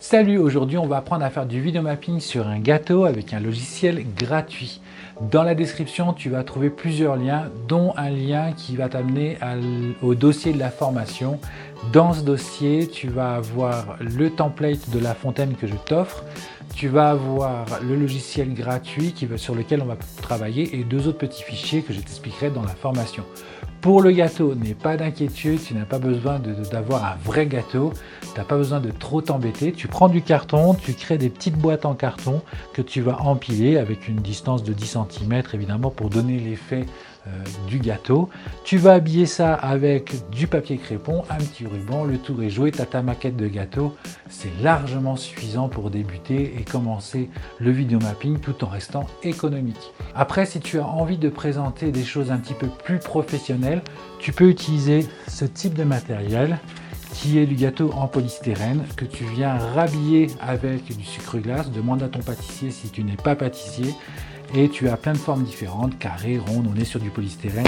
Salut, aujourd'hui on va apprendre à faire du vidéo mapping sur un gâteau avec un logiciel gratuit. Dans la description, tu vas trouver plusieurs liens, dont un lien qui va t'amener au dossier de la formation. Dans ce dossier, tu vas avoir le template de la fontaine que je t'offre. Tu vas avoir le logiciel gratuit sur lequel on va travailler et deux autres petits fichiers que je t'expliquerai dans la formation. Pour le gâteau, n'aie pas d'inquiétude, tu n'as pas besoin d'avoir un vrai gâteau, tu n'as pas besoin de trop t'embêter. Tu prends du carton, tu crées des petites boîtes en carton que tu vas empiler avec une distance de 10 cm évidemment pour donner l'effet du gâteau. Tu vas habiller ça avec du papier crépon, un petit ruban, le tour est joué, tu as ta maquette de gâteau. C'est largement suffisant pour débuter et commencer le vidéo mapping tout en restant économique. Après, si tu as envie de présenter des choses un petit peu plus professionnelles, tu peux utiliser ce type de matériel qui est du gâteau en polystyrène que tu viens rhabiller avec du sucre glace. Demande à ton pâtissier si tu n'es pas pâtissier. Et tu as plein de formes différentes, carré, ronde, on est sur du polystyrène.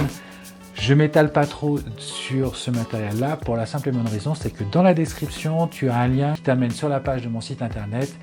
Je m'étale pas trop sur ce matériel là pour la simple et bonne raison, c'est que dans la description, tu as un lien qui t'amène sur la page de mon site internet.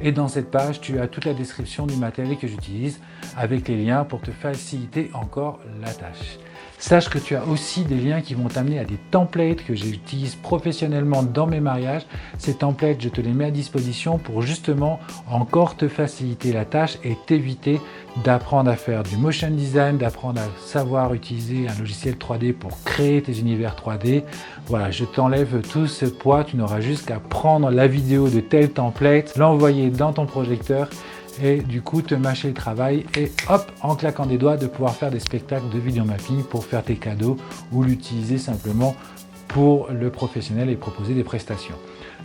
Et dans cette page, tu as toute la description du matériel que j'utilise avec les liens pour te faciliter encore la tâche. Sache que tu as aussi des liens qui vont t'amener à des templates que j'utilise professionnellement dans mes mariages. Ces templates, je te les mets à disposition pour justement encore te faciliter la tâche et t'éviter d'apprendre à faire du motion design, d'apprendre à savoir utiliser un logiciel 3D pour créer tes univers 3D. Voilà, je t'enlève tout ce poids, tu n'auras juste qu'à prendre la vidéo de tel template, l'envoyer dans ton projecteur et du coup te mâcher le travail et hop, en claquant des doigts de pouvoir faire des spectacles de vidéo mapping pour faire tes cadeaux ou l'utiliser simplement pour le professionnel et proposer des prestations.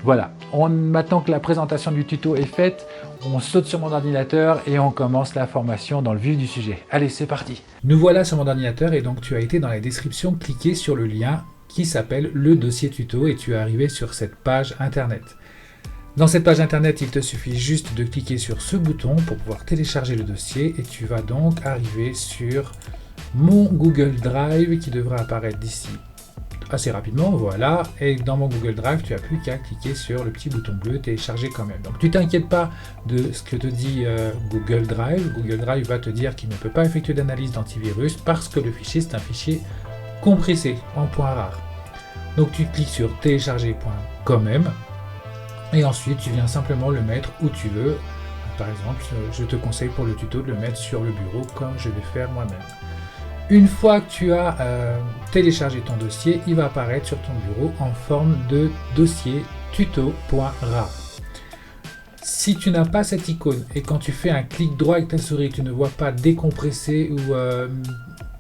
Voilà, maintenant que la présentation du tuto est faite, on saute sur mon ordinateur et on commence la formation dans le vif du sujet. Allez, c'est parti. Nous voilà sur mon ordinateur et donc tu as été dans la description cliquer sur le lien qui s'appelle le dossier tuto et tu es arrivé sur cette page internet. Dans cette page internet, il te suffit juste de cliquer sur ce bouton pour pouvoir télécharger le dossier et tu vas donc arriver sur mon Google Drive qui devrait apparaître d'ici assez rapidement, voilà, et dans mon Google Drive, tu n'as plus qu'à cliquer sur le petit bouton bleu télécharger quand même. Donc tu t'inquiètes pas de ce que te dit Google Drive. Google Drive va te dire qu'il ne peut pas effectuer d'analyse d'antivirus parce que le fichier c'est un fichier compressé en point rare. Donc tu cliques sur télécharger quand même. Et ensuite, tu viens simplement le mettre où tu veux. Par exemple, je te conseille pour le tuto de le mettre sur le bureau comme je vais faire moi-même. Une fois que tu as téléchargé ton dossier, il va apparaître sur ton bureau en forme de dossier tuto.rar. Si tu n'as pas cette icône et quand tu fais un clic droit avec ta souris, tu ne vois pas décompresser ou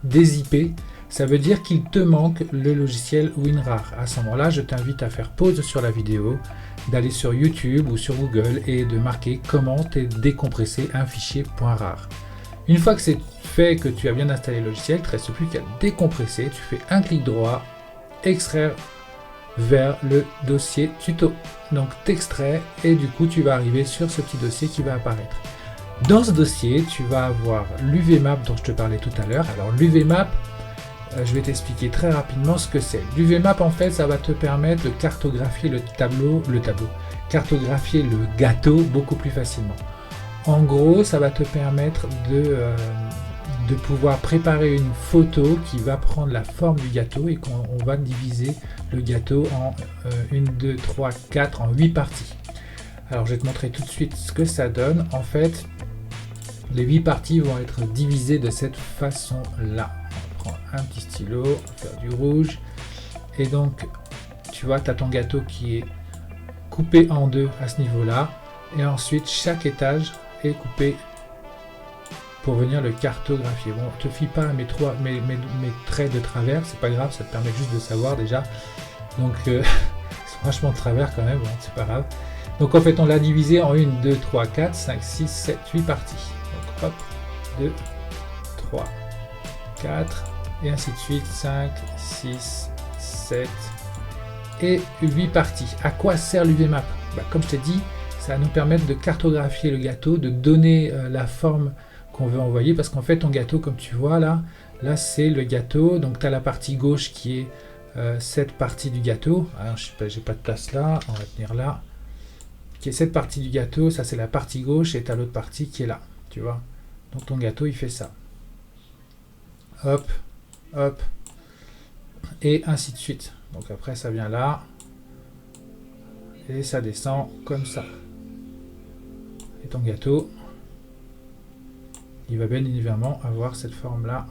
dézipper, ça veut dire qu'il te manque le logiciel WinRAR. À ce moment-là, je t'invite à faire pause sur la vidéo, d'aller sur YouTube ou sur Google et de marquer comment décompresser un fichier .rar. Une fois que c'est fait, que tu as bien installé le logiciel, il ne te reste plus qu'à décompresser. Tu fais un clic droit, extraire vers le dossier tuto. Donc t'extrais et du coup tu vas arriver sur ce petit dossier qui va apparaître. Dans ce dossier, tu vas avoir l'UVMap dont je te parlais tout à l'heure. Alors l'UVMap, je vais t'expliquer très rapidement ce que c'est. L'UVMap en fait, ça va te permettre de cartographier cartographier le gâteau beaucoup plus facilement. En gros, ça va te permettre de pouvoir préparer une photo qui va prendre la forme du gâteau et qu'on va diviser le gâteau en 1, 2, 3, 4, en 8 parties. Alors je vais te montrer tout de suite ce que ça donne. En fait, les 8 parties vont être divisées de cette façon-là. On prend un petit stylo, on va faire du rouge. Et donc, tu vois, tu as ton gâteau qui est coupé en deux à ce niveau-là. Et ensuite, chaque étage est coupé pour venir le cartographier. Bon, ne te fie pas à mes traits de travers, c'est pas grave, ça te permet juste de savoir déjà. Donc, c'est franchement de travers quand même, bon, c'est pas grave. Donc en fait, on l'a divisé en 1, 2, 3, 4, 5, 6, 7, 8 parties. Donc hop, 2, 3, 4, et ainsi de suite, 5, 6, 7 et 8 parties. À quoi sert l'UVMap? Comme je t'ai dit, ça va nous permettre de cartographier le gâteau, de donner la forme qu'on veut envoyer, parce qu'en fait, ton gâteau, comme tu vois là c'est le gâteau. Donc tu as la partie gauche qui est cette partie du gâteau. Alors, je sais pas, j'ai pas de place là, on va tenir là. qui est cette partie du gâteau, ça c'est la partie gauche, et tu as l'autre partie qui est là, tu vois. Donc ton gâteau, il fait ça. Hop, hop, et ainsi de suite. Donc après, ça vient là, et ça descend comme ça. Et ton gâteau, il va bien évidemment avoir cette forme-là.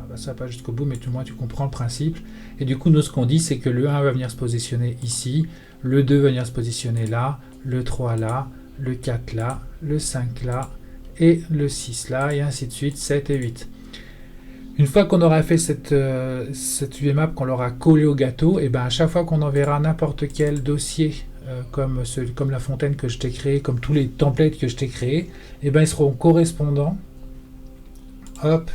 Bah, ça va pas jusqu'au bout, mais tout moins tu comprends le principe. Et du coup, nous, ce qu'on dit, c'est que le 1 va venir se positionner ici, le 2 va venir se positionner là, le 3 là, le 4 là, le 5 là, et le 6 là, et ainsi de suite, 7 et 8. Une fois qu'on aura fait cette UVMap, qu'on l'aura collé au gâteau, et ben à chaque fois qu'on enverra n'importe quel dossier, comme la fontaine que je t'ai créé, comme tous les templates que je t'ai créés, et ben ils seront correspondants. Hop.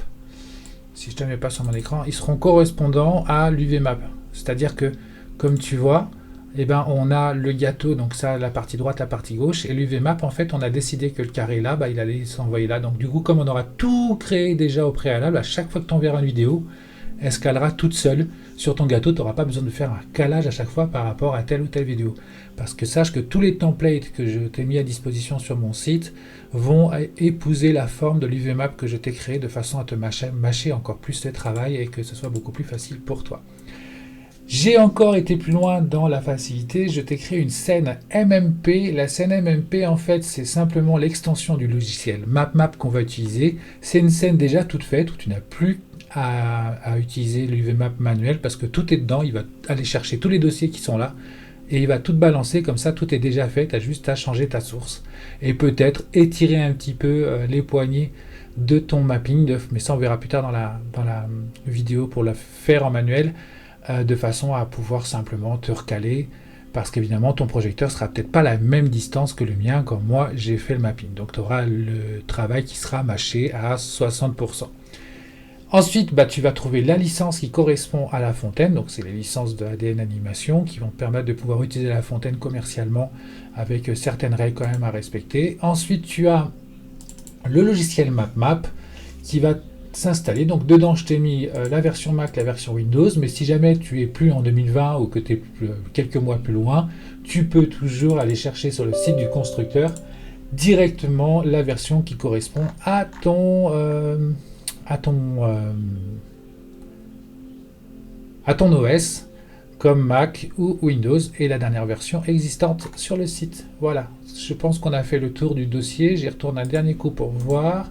Si je ne te mets pas sur mon écran, ils seront correspondants à l'UVMap. C'est-à-dire que, comme tu vois, eh ben, on a le gâteau, donc ça, la partie droite, la partie gauche, et l'UVMap, en fait, on a décidé que le carré là, bah, il allait s'envoyer là. Donc du coup, comme on aura tout créé déjà au préalable, à chaque fois que tu enverras une vidéo, elle se calera toute seule sur ton gâteau. Tu n'auras pas besoin de faire un calage à chaque fois par rapport à telle ou telle vidéo. Parce que sache que tous les templates que je t'ai mis à disposition sur mon site vont épouser la forme de l'UVMap que je t'ai créé de façon à te mâcher encore plus le travail et que ce soit beaucoup plus facile pour toi. J'ai encore été plus loin dans la facilité, je t'ai créé une scène MMP. La scène MMP, en fait, c'est simplement l'extension du logiciel MapMap qu'on va utiliser. C'est une scène déjà toute faite où tu n'as plus à utiliser l'UVMap manuel parce que tout est dedans. Il va aller chercher tous les dossiers qui sont là et il va tout balancer, comme ça tout est déjà fait. Tu as juste à changer ta source et peut-être étirer un petit peu les poignées de ton mapping, mais ça on verra plus tard dans la vidéo pour la faire en manuel. De façon à pouvoir simplement te recaler, parce qu'évidemment ton projecteur sera peut-être pas la même distance que le mien quand moi j'ai fait le mapping. Donc tu auras le travail qui sera mâché à 60%. Ensuite, bah, tu vas trouver la licence qui correspond à la fontaine, donc c'est les licences de ADN Animation qui vont te permettre de pouvoir utiliser la fontaine commercialement avec certaines règles quand même à respecter. Ensuite, tu as le logiciel MapMap qui va s'installer. Donc dedans, je t'ai mis la version Mac, la version Windows, mais si jamais tu es plus en 2020 ou que tu es quelques mois plus loin, tu peux toujours aller chercher sur le site du constructeur directement la version qui correspond à ton OS, comme Mac ou Windows, et la dernière version existante sur le site. Voilà, je pense qu'on a fait le tour du dossier. J'y retourne un dernier coup pour voir.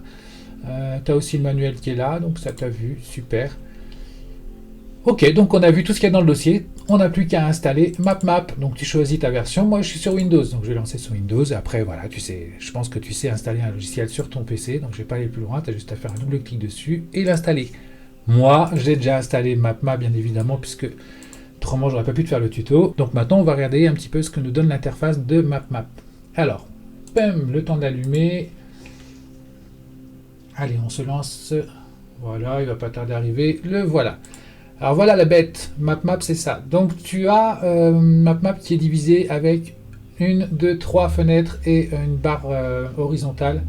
Tu as aussi le manuel qui est là, donc ça t'a vu, super. Ok, donc on a vu tout ce qu'il y a dans le dossier, on n'a plus qu'à installer MapMap. Donc tu choisis ta version, moi je suis sur Windows, donc je vais lancer sur Windows, et après voilà, tu sais, je pense que tu sais installer un logiciel sur ton PC, donc je vais pas aller plus loin, tu as juste à faire un double clic dessus et l'installer. Moi, j'ai déjà installé MapMap bien évidemment, puisque autrement j'aurais pas pu te faire le tuto. Donc maintenant on va regarder un petit peu ce que nous donne l'interface de MapMap. Alors, bam, le temps d'allumer. Allez, on se lance. Voilà, il va pas tarder à arriver. Le voilà. Alors voilà la bête. MapMap, c'est ça. Donc tu as MapMap qui est divisé avec 1, 2, 3 fenêtres et une barre horizontale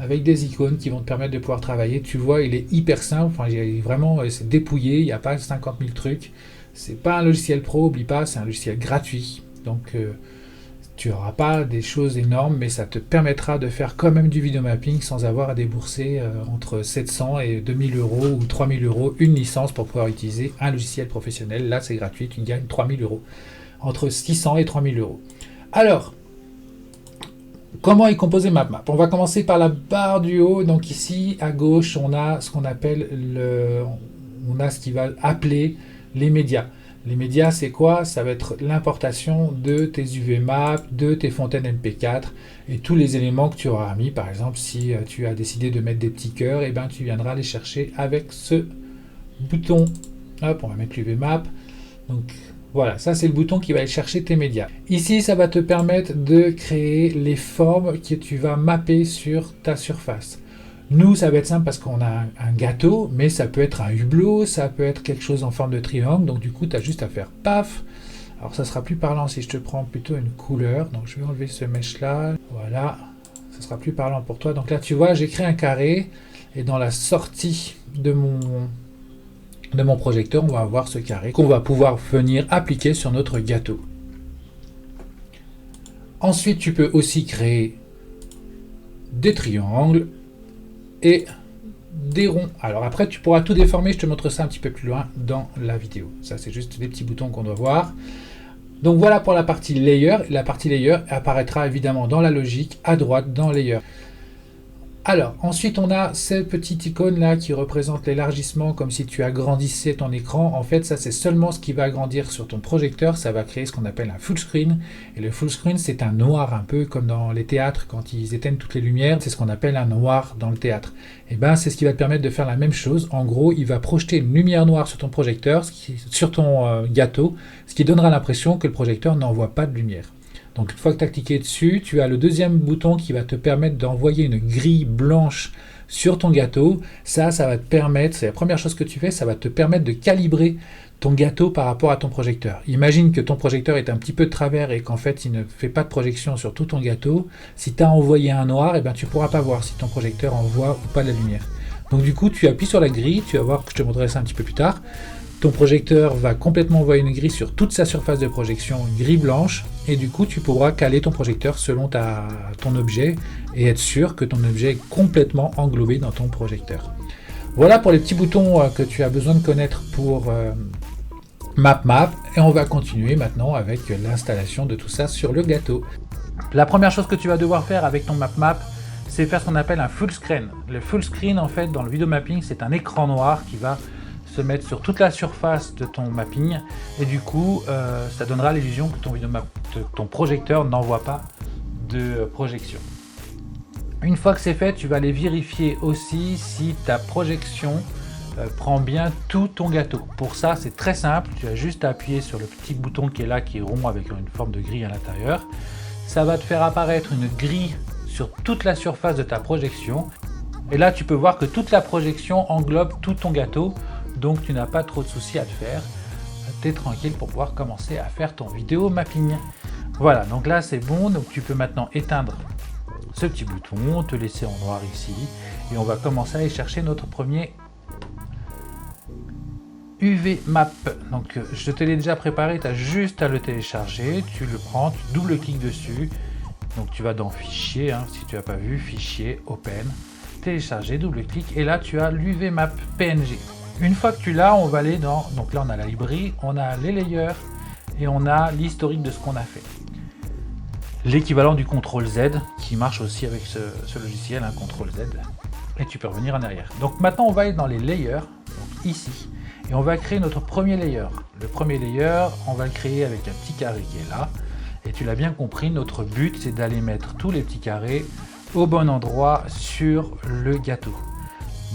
avec des icônes qui vont te permettre de pouvoir travailler. Tu vois, il est hyper simple. Enfin, vraiment, c'est dépouillé. Il n'y a pas 50 000 trucs. C'est pas un logiciel pro, oublie pas, c'est un logiciel gratuit. Donc tu n'auras pas des choses énormes, mais ça te permettra de faire quand même du vidéomapping sans avoir à débourser entre 700 et 2000 euros ou 3000 euros une licence pour pouvoir utiliser un logiciel professionnel. Là, c'est gratuit, tu gagnes 3000 euros. Entre 600 et 3000 euros. Alors, comment est composé MapMap? On va commencer par la barre du haut. Donc ici, à gauche, on a ce qu'on appelle ce qui va appeler les médias. Les médias, c'est quoi? Ça va être l'importation de tes UVMap, de tes fontaines MP4 et tous les éléments que tu auras mis. Par exemple, si tu as décidé de mettre des petits cœurs, et ben, tu viendras les chercher avec ce bouton. Hop, on va mettre l'UVMap. Donc voilà, ça c'est le bouton qui va aller chercher tes médias. Ici, ça va te permettre de créer les formes que tu vas mapper sur ta surface. Nous, ça va être simple parce qu'on a un gâteau, mais ça peut être un hublot, ça peut être quelque chose en forme de triangle. Donc du coup, tu as juste à faire paf. Alors ça sera plus parlant si je te prends plutôt une couleur. Donc je vais enlever ce mesh-là. Voilà, ça sera plus parlant pour toi. Donc là, tu vois, j'ai créé un carré. Et dans la sortie de mon projecteur, on va avoir ce carré qu'on va pouvoir venir appliquer sur notre gâteau. Ensuite, tu peux aussi créer des triangles et des ronds. Alors après, tu pourras tout déformer, je te montre ça un petit peu plus loin dans la vidéo. Ça, c'est juste des petits boutons qu'on doit voir. Donc voilà pour la partie layer. La partie layer apparaîtra évidemment dans la logique, à droite dans layer. Alors, ensuite, on a cette petite icône là qui représente l'élargissement, comme si tu agrandissais ton écran. En fait, ça, c'est seulement ce qui va agrandir sur ton projecteur. Ça va créer ce qu'on appelle un full screen. Et le full screen, c'est un noir, un peu comme dans les théâtres, quand ils éteignent toutes les lumières. C'est ce qu'on appelle un noir dans le théâtre. Et ben, c'est ce qui va te permettre de faire la même chose. En gros, il va projeter une lumière noire sur ton projecteur, sur ton gâteau, ce qui donnera l'impression que le projecteur n'envoie pas de lumière. Donc une fois que tu as cliqué dessus, tu as le deuxième bouton qui va te permettre d'envoyer une grille blanche sur ton gâteau. Ça va te permettre, c'est la première chose que tu fais, ça va te permettre de calibrer ton gâteau par rapport à ton projecteur. Imagine que ton projecteur est un petit peu de travers et qu'en fait il ne fait pas de projection sur tout ton gâteau. Si tu as envoyé un noir, eh ben, tu ne pourras pas voir si ton projecteur envoie ou pas de la lumière. Donc du coup, tu appuies sur la grille, tu vas voir que je te montrerai ça un petit peu plus tard. Ton projecteur va complètement envoyer une grille sur toute sa surface de projection, une grille blanche, et du coup tu pourras caler ton projecteur selon ton objet et être sûr que ton objet est complètement englobé dans ton projecteur. Voilà pour les petits boutons que tu as besoin de connaître pour MapMap, et on va continuer maintenant avec l'installation de tout ça sur le gâteau. La première chose que tu vas devoir faire avec ton MapMap, c'est faire ce qu'on appelle un full screen. Le full screen, en fait, dans le vidéo mapping, c'est un écran noir qui va se mettre sur toute la surface de ton mapping, et du coup ça donnera l'illusion que ton projecteur n'envoie pas de projection. Une fois que c'est fait, tu vas aller vérifier aussi si ta projection prend bien tout ton gâteau. Pour ça, c'est très simple, tu as juste à appuyer sur le petit bouton qui est là, qui est rond avec une forme de grille à l'intérieur. Ça va te faire apparaître une grille sur toute la surface de ta projection, et là tu peux voir que toute la projection englobe tout ton gâteau. Donc tu n'as pas trop de soucis à te faire, tu es tranquille pour pouvoir commencer à faire ton vidéo mapping. Voilà, donc là c'est bon, donc tu peux maintenant éteindre ce petit bouton, te laisser en noir ici, et on va commencer à aller chercher notre premier UV Map. Donc je te l'ai déjà préparé, tu as juste à le télécharger, tu le prends, tu double-cliques dessus, donc tu vas dans Fichier, si tu n'as pas vu, Fichier, Open, télécharger, double-clic, et là tu as l'UV Map PNG. Une fois que tu l'as, on va aller dans, donc là on a la librairie, on a les layers et on a l'historique de ce qu'on a fait. L'équivalent du CTRL Z qui marche aussi avec ce logiciel, CTRL Z, et tu peux revenir en arrière. Donc maintenant on va aller dans les layers, donc ici, et on va créer notre premier layer. Le premier layer, on va le créer avec un petit carré qui est là, et tu l'as bien compris, notre but c'est d'aller mettre tous les petits carrés au bon endroit sur le gâteau.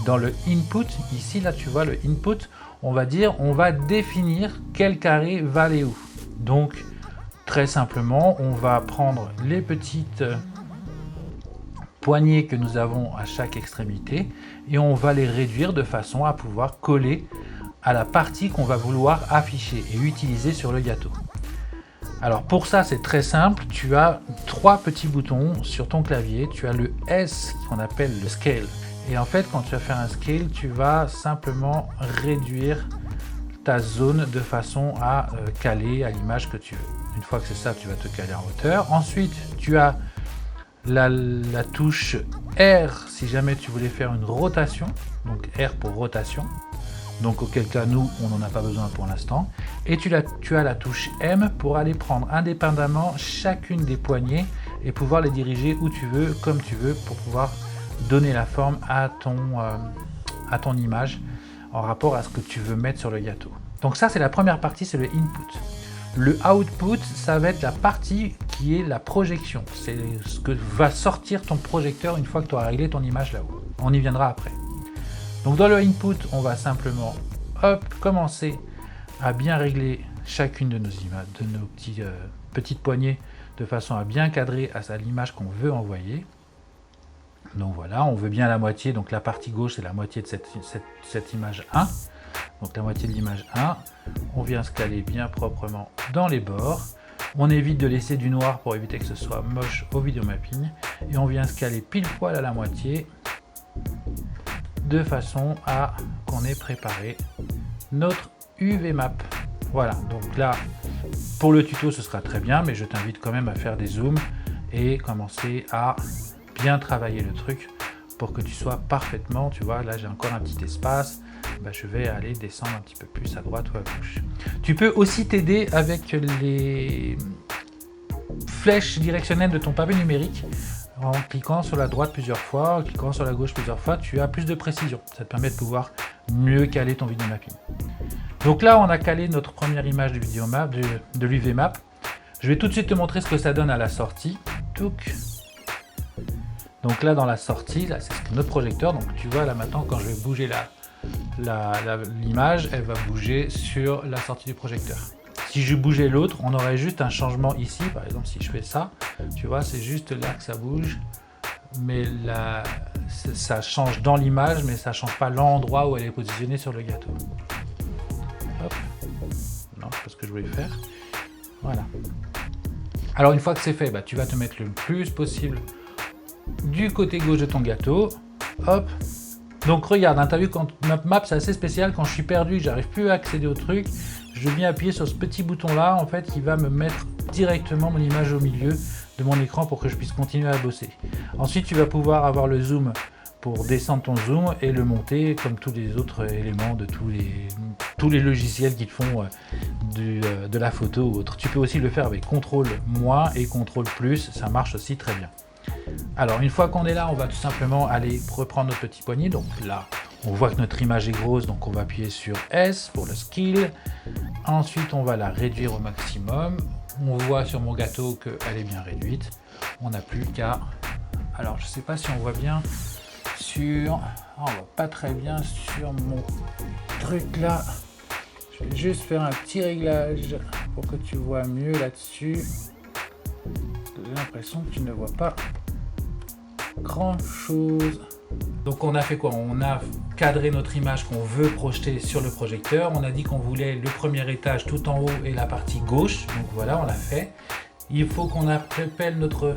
Dans le input, ici là tu vois le input, on va définir quel carré va aller où. Donc très simplement, on va prendre les petites poignées que nous avons à chaque extrémité et on va les réduire de façon à pouvoir coller à la partie qu'on va vouloir afficher et utiliser sur le gâteau. Alors pour ça c'est très simple, tu as trois petits boutons sur ton clavier, tu as le S qu'on appelle le scale. Et en fait, quand tu vas faire un scale, tu vas simplement réduire ta zone de façon à caler à l'image que tu veux. Une fois que c'est ça, tu vas te caler en hauteur. Ensuite, tu as la touche R si jamais tu voulais faire une rotation. Donc R pour rotation. Donc auquel cas, nous, on n'en a pas besoin pour l'instant. Et tu as la touche M pour aller prendre indépendamment chacune des poignées et pouvoir les diriger où tu veux, comme tu veux, pour pouvoir donner la forme à ton image en rapport à ce que tu veux mettre sur le gâteau. Donc ça c'est la première partie, c'est le input. Le output, ça va être la partie qui est la projection. C'est ce que va sortir ton projecteur une fois que tu auras réglé ton image là-haut. On y viendra après. Donc dans le input, on va simplement commencer à bien régler chacune de nos images, de nos petites poignées, de façon à bien cadrer à l'image qu'on veut envoyer. Donc voilà, on veut bien la moitié, donc la partie gauche c'est la moitié de cette image 1, donc la moitié de l'image 1, on vient se caler bien proprement dans les bords, on évite de laisser du noir pour éviter que ce soit moche au vidéo mapping, et on vient se caler pile poil à la moitié, de façon à qu'on ait préparé notre UV Map. Voilà, donc là Pour le tuto, ce sera très bien, mais je t'invite quand même à faire des zooms et commencer à bien travailler le truc pour que tu sois parfaitement, tu vois, là j'ai encore un petit espace, bah, je vais aller descendre un petit peu plus à droite ou à gauche. Tu peux aussi t'aider avec les flèches directionnelles de ton pavé numérique. En cliquant sur la droite plusieurs fois, en cliquant sur la gauche plusieurs fois, tu as plus de précision. Ça te permet de pouvoir mieux caler ton vidéo mapping. Donc là, on a calé notre première image de vidéo map, de l'UVMap. Je vais tout de suite te montrer ce que ça donne à la sortie. Touc. Donc là, dans la sortie, là, c'est notre projecteur. Donc tu vois, là maintenant, quand je vais bouger l'image, elle va bouger sur la sortie du projecteur. Si je bougeais l'autre, on aurait juste un changement ici. Par exemple, si je fais ça, tu vois, c'est juste là que ça bouge. Mais là, ça change dans l'image, mais ça ne change pas l'endroit où elle est positionnée sur le gâteau. Hop. Non, c'est pas ce que je voulais faire. Voilà. Alors, une fois que c'est fait, bah, tu vas te mettre le plus possible du côté gauche de ton gâteau. Hop. Donc, regarde, hein, tu as vu, quand map, c'est assez spécial. Quand je suis perdu, j'arrive plus à accéder au truc. Je viens appuyer sur ce petit bouton là en fait qui va me mettre directement mon image au milieu de mon écran pour que je puisse continuer à bosser. Ensuite tu vas pouvoir avoir le zoom pour descendre ton zoom et le monter comme tous les autres éléments de tous les logiciels qui te font de la photo ou autre. Tu peux aussi le faire avec CTRL- et CTRL+, ça marche aussi très bien. Alors une fois qu'on est là, on va tout simplement aller reprendre notre petit poignet. Donc là, on voit que notre image est grosse, donc on va appuyer sur S pour le scale. Ensuite, on va la réduire au maximum. On voit sur mon gâteau qu'elle est bien réduite. On n'a plus qu'à... Alors, je ne sais pas si on voit bien sur... on voit pas très bien sur mon truc là. Je vais juste faire un petit réglage pour que tu vois mieux là-dessus. J'ai l'impression que tu ne vois pas grand-chose. Donc on a fait quoi? On a cadré notre image qu'on veut projeter sur le projecteur. On a dit qu'on voulait le premier étage tout en haut et la partie gauche. Donc voilà, on l'a fait. Il faut qu'on appelle notre...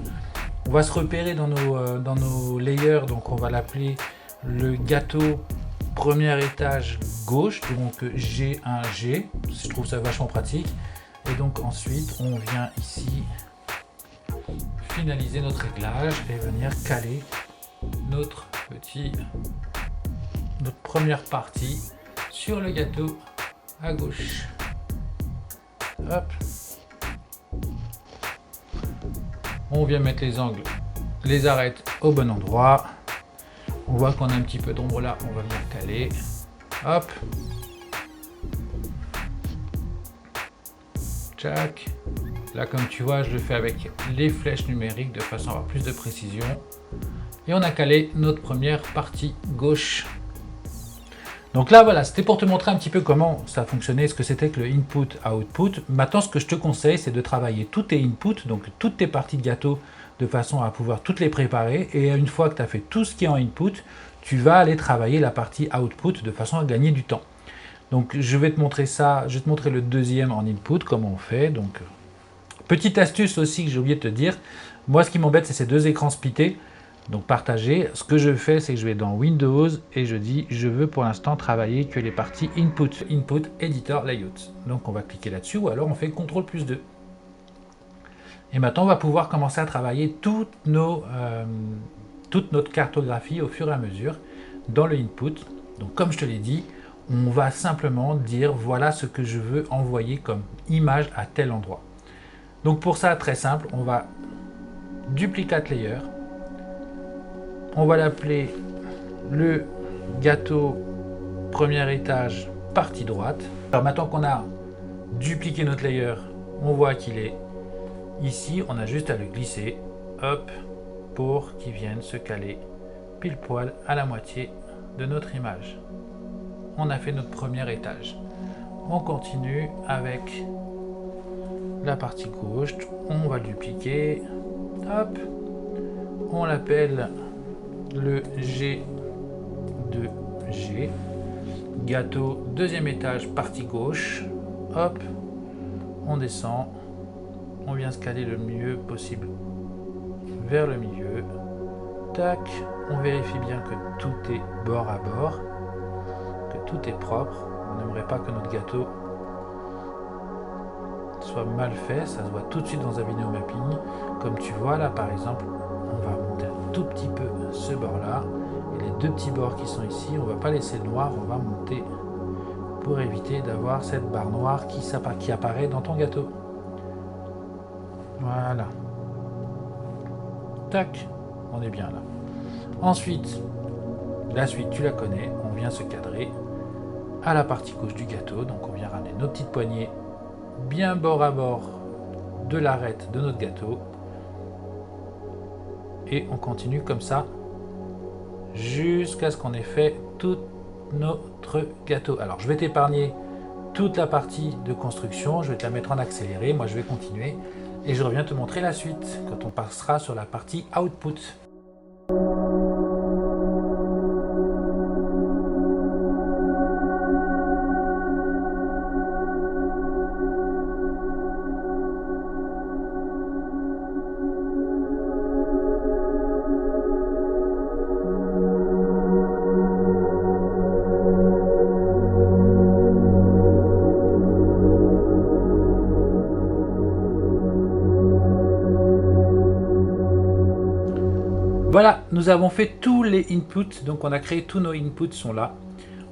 On va se repérer dans nos layers. Donc on va l'appeler le gâteau premier étage gauche. Donc G1G. Je trouve ça vachement pratique. Et donc ensuite, on vient ici finaliser notre réglage et venir caler notre première partie sur le gâteau à gauche. Hop. On vient mettre les angles, les arêtes au bon endroit. On voit qu'on a un petit peu d'ombre là, on va venir caler. Hop. Tchac. Là, comme tu vois, je le fais avec les flèches numériques de façon à avoir plus de précision. Et on a calé notre première partie gauche. Donc là, voilà, c'était pour te montrer un petit peu comment ça fonctionnait, ce que c'était que le input-output. Maintenant, ce que je te conseille, c'est de travailler tous tes inputs, donc toutes tes parties de gâteau, de façon à pouvoir toutes les préparer. Et une fois que tu as fait tout ce qui est en input, tu vas aller travailler la partie output de façon à gagner du temps. Donc, je vais te montrer ça, je vais te montrer le deuxième en input, comment on fait. Donc, petite astuce aussi que j'ai oublié de te dire, moi, ce qui m'embête, c'est ces deux écrans splittés. Donc partager, ce que je fais, c'est que je vais dans Windows et je dis je veux pour l'instant travailler que les parties Input Editor Layout. Donc on va cliquer là-dessus ou alors on fait CTRL+2. Et maintenant on va pouvoir commencer à travailler toute notre cartographie au fur et à mesure dans le Input. Donc comme je te l'ai dit, on va simplement dire voilà ce que je veux envoyer comme image à tel endroit. Donc pour ça, très simple, on va duplicate layer. On va l'appeler le gâteau premier étage partie droite. Alors maintenant qu'on a dupliqué notre layer, on voit qu'il est ici. On a juste à le glisser, hop, pour qu'il vienne se caler pile poil à la moitié de notre image. On a fait notre premier étage. On continue avec la partie gauche. On va le dupliquer, hop, on l'appelle le G2G, gâteau deuxième étage partie gauche, hop, on descend, on vient se caler le mieux possible vers le milieu, tac, on vérifie bien que tout est bord à bord, que tout est propre, on n'aimerait pas que notre gâteau soit mal fait, ça se voit tout de suite dans un vidéo mapping. Comme tu vois là par exemple, on va monter un tout petit peu ce bord là, et les deux petits bords qui sont ici, on va pas laisser le noir, on va monter pour éviter d'avoir cette barre noire qui apparaît dans ton gâteau. Voilà. Tac, on est bien là. Ensuite, la suite tu la connais, on vient se cadrer à la partie gauche du gâteau, donc on vient ramener nos petites poignées bien bord à bord de l'arête de notre gâteau et on continue comme ça jusqu'à ce qu'on ait fait tout notre gâteau. Alors je vais t'épargner toute la partie de construction, je vais te la mettre en accéléré, moi je vais continuer et je reviens te montrer la suite quand on passera sur la partie output. Voilà, nous avons fait tous les inputs, donc on a créé tous nos inputs sont là.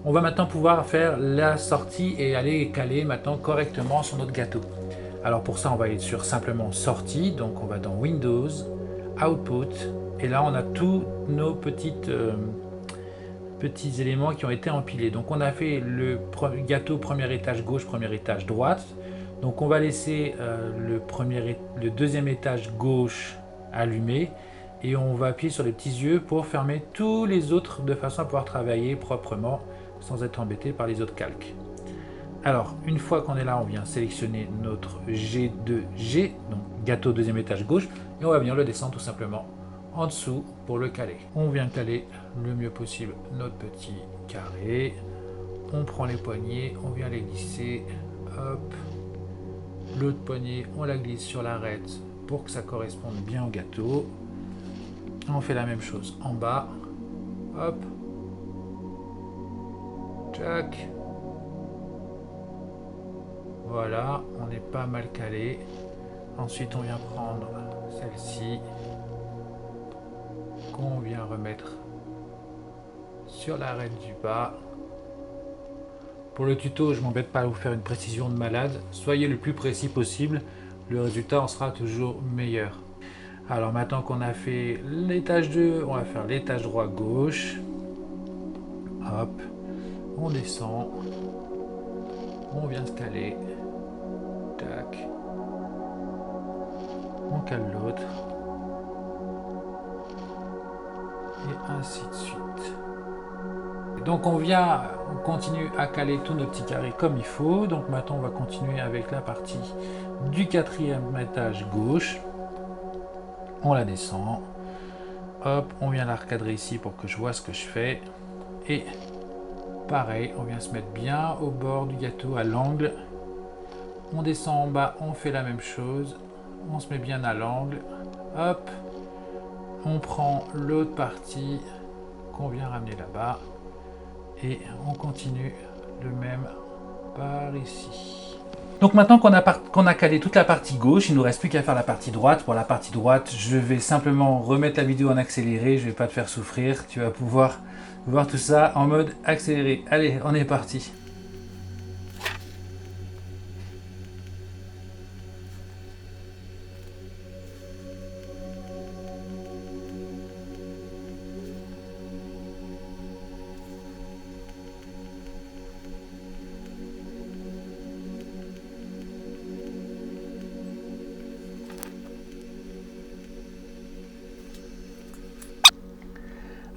On va maintenant pouvoir faire la sortie et aller caler maintenant correctement sur notre gâteau. Alors pour ça, on va aller sur simplement sortie, donc on va dans Windows, Output, et là on a tous nos petits éléments qui ont été empilés. Donc on a fait le gâteau premier étage gauche, premier étage droite. Donc on va laisser le deuxième étage gauche allumé. Et on va appuyer sur les petits yeux pour fermer tous les autres de façon à pouvoir travailler proprement sans être embêté par les autres calques. Alors, une fois qu'on est là, on vient sélectionner notre G2G, donc gâteau deuxième étage gauche, et on va venir le descendre tout simplement en dessous pour le caler. On vient caler le mieux possible notre petit carré. On prend les poignées, on vient les glisser, hop. L'autre poignée, on la glisse sur l'arête pour que ça corresponde bien au gâteau. On fait la même chose en bas, hop, tac, voilà, on est pas mal calé. Ensuite on vient prendre celle-ci, qu'on vient remettre sur l'arête du bas. Pour le tuto, je m'embête pas à vous faire une précision de malade, soyez le plus précis possible, le résultat en sera toujours meilleur. Alors maintenant qu'on a fait l'étage 2, on va faire l'étage droit gauche. Hop, on descend. On vient se caler. Tac. On cale l'autre. Et ainsi de suite. Et donc on continue à caler tous nos petits carrés comme il faut. Donc maintenant on va continuer avec la partie du quatrième étage gauche. On la descend, hop, on vient la recadrer ici pour que je vois ce que je fais, et pareil, on vient se mettre bien au bord du gâteau, à l'angle, on descend en bas, on fait la même chose, on se met bien à l'angle, hop, on prend l'autre partie qu'on vient ramener là-bas, et on continue le même par ici. Donc maintenant qu'on a calé toute la partie gauche, il ne nous reste plus qu'à faire la partie droite. Pour la partie droite, je vais simplement remettre la vidéo en accéléré, je ne vais pas te faire souffrir. Tu vas pouvoir voir tout ça en mode accéléré. Allez, on est parti.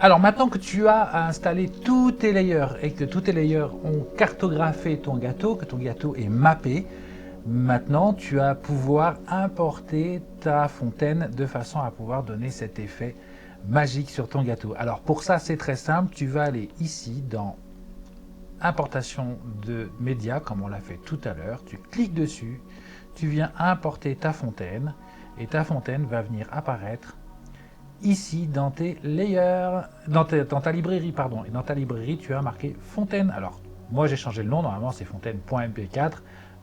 Alors maintenant que tu as installé tous tes layers et que tous tes layers ont cartographé ton gâteau, que ton gâteau est mappé, maintenant tu vas pouvoir importer ta fontaine de façon à pouvoir donner cet effet magique sur ton gâteau. Alors pour ça c'est très simple, tu vas aller ici dans importation de médias comme on l'a fait tout à l'heure, tu cliques dessus, tu viens importer ta fontaine et ta fontaine va venir apparaître ici dans tes layers, dans ta librairie, pardon. Et dans ta librairie, tu as marqué fontaine. Alors, moi j'ai changé le nom, normalement c'est fontaine.mp4,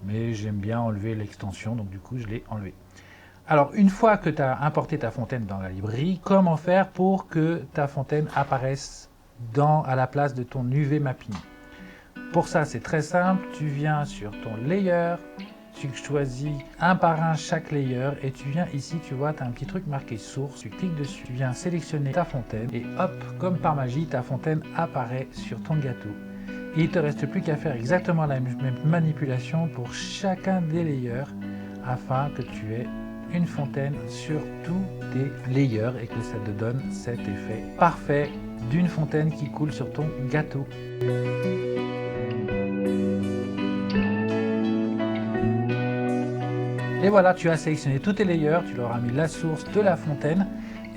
mais j'aime bien enlever l'extension, donc du coup je l'ai enlevé. Alors une fois que tu as importé ta fontaine dans la librairie, comment faire pour que ta fontaine apparaisse à la place de ton UV mapping? Pour ça c'est très simple, tu viens sur ton layer, tu choisis un par un chaque layer et tu viens ici, tu vois, tu as un petit truc marqué source, tu cliques dessus, tu viens sélectionner ta fontaine et hop, comme par magie, ta fontaine apparaît sur ton gâteau. Et il ne te reste plus qu'à faire exactement la même manipulation pour chacun des layers afin que tu aies une fontaine sur tous tes layers et que ça te donne cet effet parfait d'une fontaine qui coule sur ton gâteau. Et voilà, tu as sélectionné tous tes layers, tu leur as mis la source de la fontaine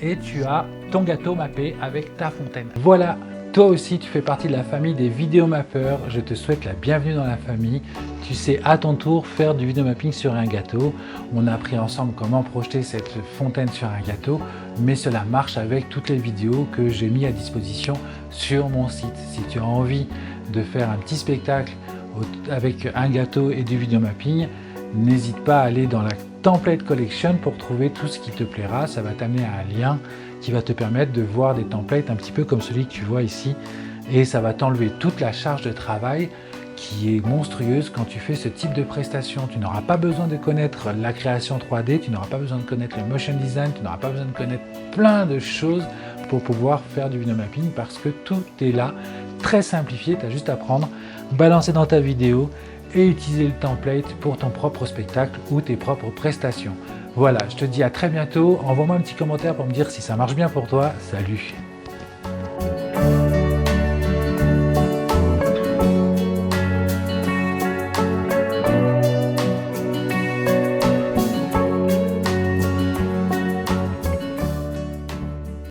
et tu as ton gâteau mappé avec ta fontaine. Voilà, toi aussi tu fais partie de la famille des vidéomappeurs, je te souhaite la bienvenue dans la famille. Tu sais à ton tour faire du vidéomapping sur un gâteau. On a appris ensemble comment projeter cette fontaine sur un gâteau, mais cela marche avec toutes les vidéos que j'ai mis à disposition sur mon site. Si tu as envie de faire un petit spectacle avec un gâteau et du vidéomapping, n'hésite pas à aller dans la template collection pour trouver tout ce qui te plaira. Ça va t'amener à un lien qui va te permettre de voir des templates un petit peu comme celui que tu vois ici et ça va t'enlever toute la charge de travail qui est monstrueuse quand tu fais ce type de prestation. Tu n'auras pas besoin de connaître la création 3D, tu n'auras pas besoin de connaître le motion design, tu n'auras pas besoin de connaître plein de choses pour pouvoir faire du vidéomapping parce que tout est là, très simplifié. Tu as juste à prendre, balancer dans ta vidéo et utiliser le template pour ton propre spectacle ou tes propres prestations. Voilà, je te dis à très bientôt. Envoie-moi un petit commentaire pour me dire si ça marche bien pour toi. Salut!